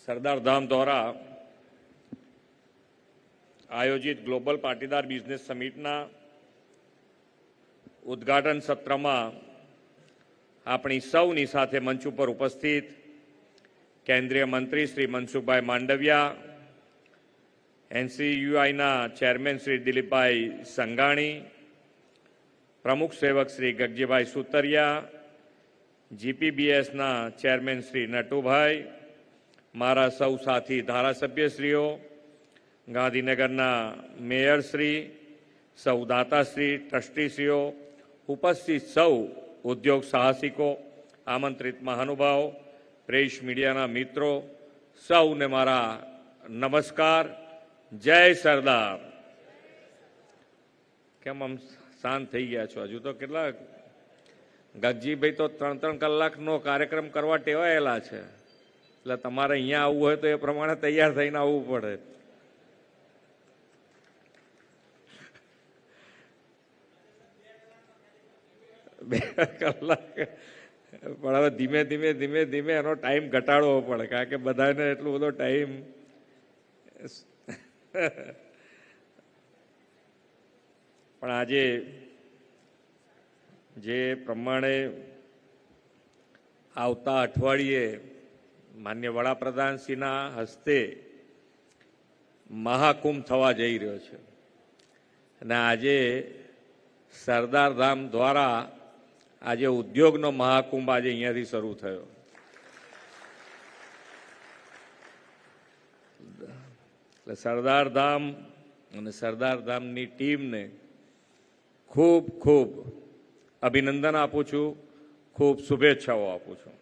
સરદાર ધામ દ્વારા આયોજિત global Patidar business સમિટના ઉદ્ઘાટન સત્રમાં આપણી સૌની સાથે મંચ ઉપર ઉપસ્થિત કેન્દ્રીય મંત્રી શ્રી મનસુખભાઈ માંડવિયા, એનસીયુઆઈના ચેરમેન શ્રી દિલીપભાઈ સંઘાણી, પ્રમુખ સેવક શ્રી ગગજીભાઈ સુતરિયા, જીપીબીએસના ચેરમેન શ્રી નટુભાઈ, મારા સૌ સાથી ધારાસભ્યશ્રીઓ, ગાંધીનગરના મેયરશ્રી, સૌ દાતાશ્રી, ટ્રસ્ટીશ્રીઓ, ઉપસ્થિત સૌ ઉદ્યોગ સાહસિકો, આમંત્રિત મહાનુભાવ, પ્રેસ મીડિયાના મિત્રો, સૌને મારા નમસ્કાર. જય સરદાર. કેમ આમ શાંત થઈ ગયા છો? હજુ તો કેટલા ગગજીભાઈ તો 3-3 કલાકનો કાર્યક્રમ કરવા ટેવાયેલા છે, એટલે તમારે અહીંયા આવવું હોય તો એ પ્રમાણે તૈયાર થઈને આવવું પડે. બે કલાક પણ હવે ધીમે ધીમે ધીમે ધીમે એનો ટાઈમ ઘટાડવો પડે, કારણ કે બધાને એટલો બધો ટાઈમ. પણ આજે જે પ્રમાણે આવતા અઠવાડિયે માન્ય વડાપ્રધાનશ્રીના હસ્તે મહાકુંભ થવા જઈ રહ્યો છે અને આજે સરદાર ધામ દ્વારા આજે ઉદ્યોગનો મહાકુંભ આજે અહીંયાથી શરૂ થયો. એટલે સરદાર ધામ અને સરદાર ધામની ટીમને ખૂબ ખૂબ અભિનંદન આપું છું, ખૂબ શુભેચ્છાઓ આપું છું.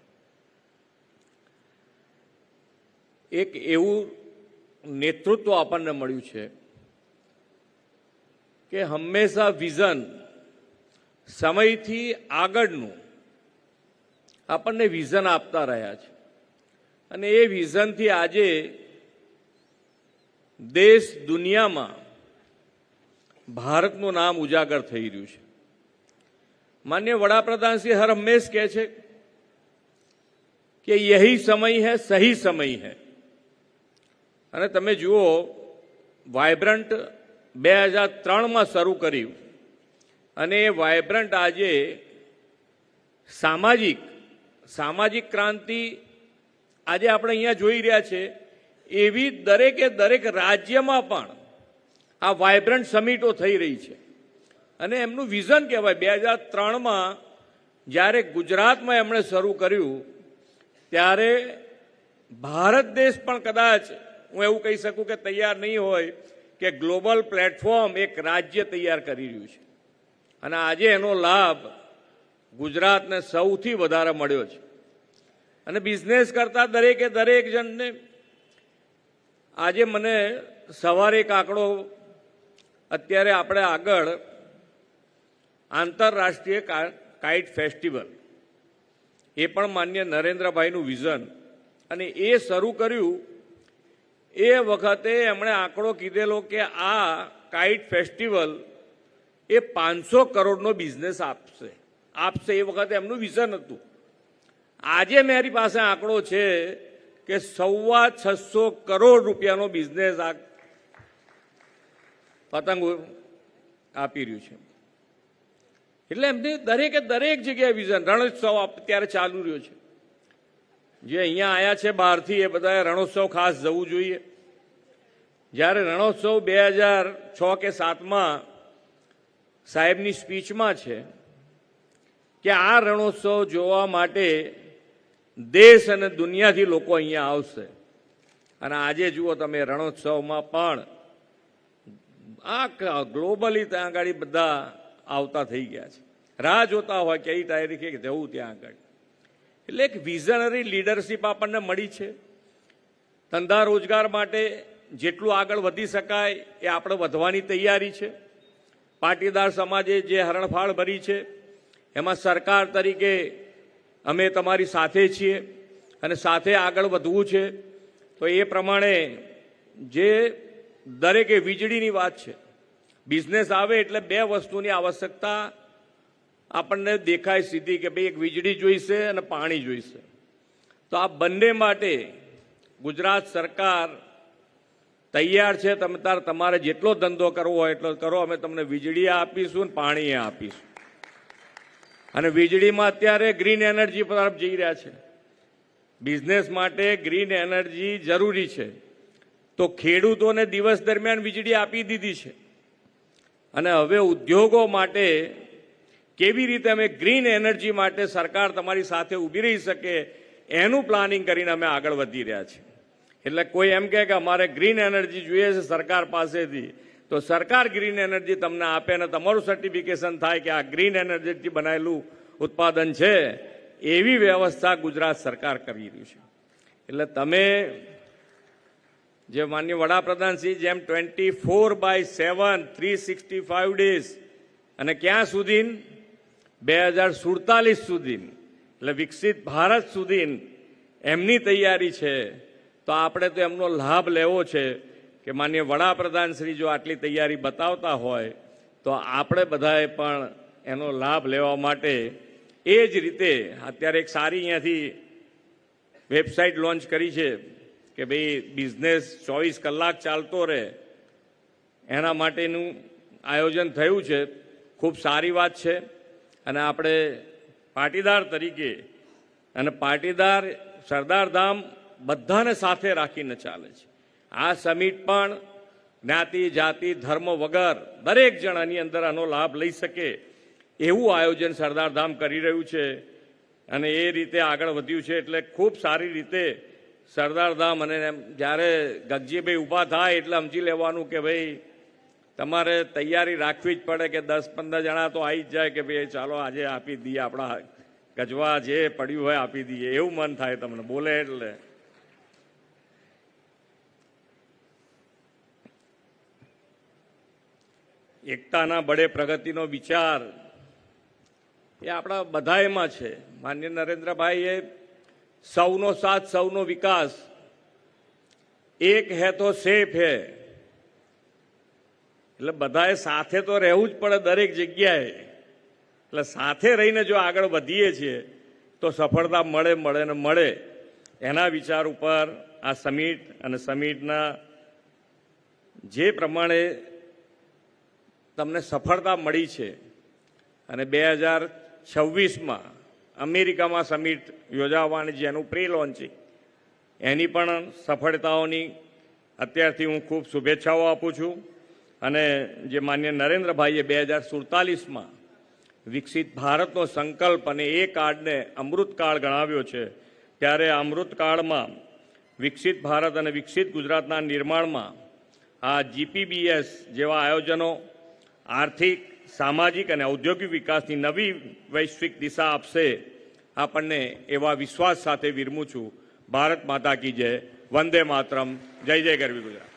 એક એવું નેતૃત્વ આપણને મળ્યું છે કે હંમેશા વિઝન, સમયથી આગળનું આપણને વિઝન આપતા રહ્યા છે અને એ વિઝનથી આજે દેશ દુનિયામાં ભારતનું નામ ઉજાગર થઈ રહ્યું છે. માન્ય વડાપ્રધાનશ્રી હર હંમેશ કહે છે કે યહી સમય હૈ, સહી સમય હૈ. અને તમે જુઓ, વાઇબ્રન્ટ 2003માં શરૂ કર્યું અને એ વાઇબ્રન્ટ આજે સામાજિક ક્રાંતિ આજે આપણે અહીંયા જોઈ રહ્યા છે. એવી દરેકે દરેક રાજ્યમાં પણ આ વાઇબ્રન્ટ સમિટો થઈ રહી છે અને એમનું વિઝન કહેવાય. 2003માં જ્યારે ગુજરાતમાં એમણે શરૂ કર્યું ત્યારે ભારત દેશ પણ કદાચ હું એવું કહી શકું કે તૈયાર નહીં હોય કે ગ્લોબલ પ્લેટફોર્મ એક રાજ્ય તૈયાર કરી રહ્યું છે અને આજે એનો લાભ ગુજરાતને સૌથી વધારે મળ્યો છે. અને બિઝનેસ કરતા દરેકે દરેક જણને આજે મને સવારે એક આંકડો, અત્યારે આપણે આગળ આંતરરાષ્ટ્રીય કાઇટ ફેસ્ટિવલ, એ પણ માન્ય નરેન્દ્રભાઈનું વિઝન, અને એ શરૂ કર્યું એ વખતે એમણે આંકડો કીધેલો કે આ કાઇટ ફેસ્ટિવલ એ 500 કરોડનો બિઝનેસ આપશે. એ વખતે એમનું વિઝન હતું. આજે મારી પાસે આંકડો છે કે 625 કરોડ રૂપિયાનો બિઝનેસ આ પતંગો આપી રહ્યું છે. એટલે એમને દરેકે દરેક જગ્યાએ વિઝન. રણોત્સવ અત્યારે ચાલુ રહ્યો છે. જે અહીંયા આવ્યા છે બહારથી એ બધાએ રણોત્સવ ખાસ જવું જોઈએ. જ્યારે રણોત્સવ 2006 કે 2007માં સાહેબની સ્પીચમાં છે કે આ રણોત્સવ જોવા માટે દેશ અને દુનિયાથી લોકો અહીંયા આવશે. અને આજે જુઓ તમે, રણોત્સવમાં પણ આ ગ્લોબલી ત્યાં આગળ બધા આવતા થઈ ગયા છે. રાહ જોતા હોય કઈ તારીખે જવું ત્યાં આગળ. એટલે એક વિઝનરી લીડરશીપ આપણને મળી છે. ધંધા રોજગાર માટે જેટલું આગળ વધી શકાય એ આપણે વધવાની તૈયારી છે. પાટીદાર સમાજે જે હરણફાળ ભરી છે એમાં સરકાર તરીકે અમે તમારી સાથે છીએ અને સાથે આગળ વધવું છે. તો એ પ્રમાણે જે દરેકે વીજળીની વાત છે, બિઝનેસ આવે એટલે 2 વસ્તુની આવશ્યકતા આપણને દેખાય સીધી કે ભાઈ એક વીજળી જોઈશે અને પાણી જોઈશે. તો આ બંને માટે ગુજરાત સરકાર તૈયાર છે, તમે તમારે જેટલો ધંધો કરવો હોય એટલો કરો, અમે તમને વીજળી આપીશું ને પાણી આપીશું. અને વીજળીમાં અત્યારે ગ્રીન એનર્જી તરફ જઈ રહ્યા છે. બિઝનેસ માટે ગ્રીન એનર્જી જરૂરી છે, તો ખેડૂતોને દિવસ દરમિયાન વીજળી આપી દીધી છે. અને હવે ઉદ્યોગો માટે કેવી રીતે અમે ગ્રીન એનર્જી માટે સરકાર તમારી સાથે ઊભી રહી શકે એનું પ્લાનિંગ કરીને અમે આગળ વધી રહ્યા છીએ. એટલે કોઈ એમ કહે કે અમારે ગ્રીન એનર્જી જોઈએ છે સરકાર પાસેથી, તો સરકાર ગ્રીન એનર્જી તમને આપે અને તમારું સર્ટિફિકેશન થાય કે આ ગ્રીન એનર્જીથી બનાવેલું ઉત્પાદન છે, એવી વ્યવસ્થા ગુજરાત સરકાર કરી રહી છે. એટલે તમે જે માનનીય વડાપ્રધાનશ્રી જેમ 24/7 365 ડેઝ અને ક્યાં સુધી 2047 સુધી એટલે વિકસિત ભારત સુધી એમની તૈયારી છે, તો આપણે તો એમનો લાભ લેવો છે કે માનનીય વડાપ્રધાનશ્રી જો આટલી તૈયારી બતાવતા હોય તો આપણે બધાએ પણ એનો લાભ લેવા માટે એ જ રીતે અત્યારે એક સારી અહીંયાથી વેબસાઇટ લોન્ચ કરી છે કે ભાઈ બિઝનેસ 24 કલાક ચાલતો રહે એના માટેનું આયોજન થયું છે. ખૂબ સારી વાત છે. અને આપણે પાટીદાર તરીકે અને પાટીદાર સરદારધામ બધાને સાથે રાખીને ચાલે છે. આ સમિટ પણ જ્ઞાતિ જાતિ ધર્મ વગર દરેક જણ આની અંદર આનો લાભ લઈ શકે એવું આયોજન સરદારધામ કરી રહ્યું છે અને એ રીતે આગળ વધ્યું છે. એટલે ખૂબ સારી રીતે સરદારધામ અને જ્યારે ગગજીભાઈ ઊભા થાય એટલે સમજી લેવાનું કે ભાઈ તમારે તૈયારી રાખવી જ પડે કે 10-15 જણા તો આવી જ જાય કે ભાઈ ચાલો આજે આપી દઈએ, આપણા ગજવા જે પડ્યું હોય આપી દઈએ, એવું મન થાય તમને બોલે એટલે. એકતાના બળે પ્રગતિનો વિચાર એ આપણા બધાયમાં છે. માનનીય નરેન્દ્રભાઈએ સૌનો સાથ સૌનો વિકાસ, એક હે તો સેફ હે, એટલે બધાએ સાથે તો રહેવું જ પડે દરેક જગ્યાએ. એટલે સાથે રહીને જો આગળ વધીએ છીએ તો સફળતા મળે ને મળે. એના વિચાર ઉપર આ સમિટ અને સમિટના જે પ્રમાણે તમને સફળતા મળી છે અને 2026માં અમેરિકામાં સમિટ યોજાવાની જેનું પ્રી લોન્ચિંગ એની પણ સફળતાઓની અત્યારથી હું ખૂબ શુભેચ્છાઓ આપું છું. અને જે માન્ય નરેન્દ્રભાઈએ 2047માં વિકસિત ભારતનો સંકલ્પ અને એ કાળને અમૃતકાળ ગણાવ્યો છે, ત્યારે આ અમૃતકાળમાં વિકસિત ભારત અને વિકસિત ગુજરાતના નિર્માણમાં આ જીપીબીએસ જેવા આયોજનો આર્થિક, સામાજિક અને ઔદ્યોગિક વિકાસની નવી વૈશ્વિક દિશા આપશે આપણને એવા વિશ્વાસ સાથે વિરમું છું. ભારત માતા કી જય. વંદે માતરમ. જય જય ગરવી ગુજરાત.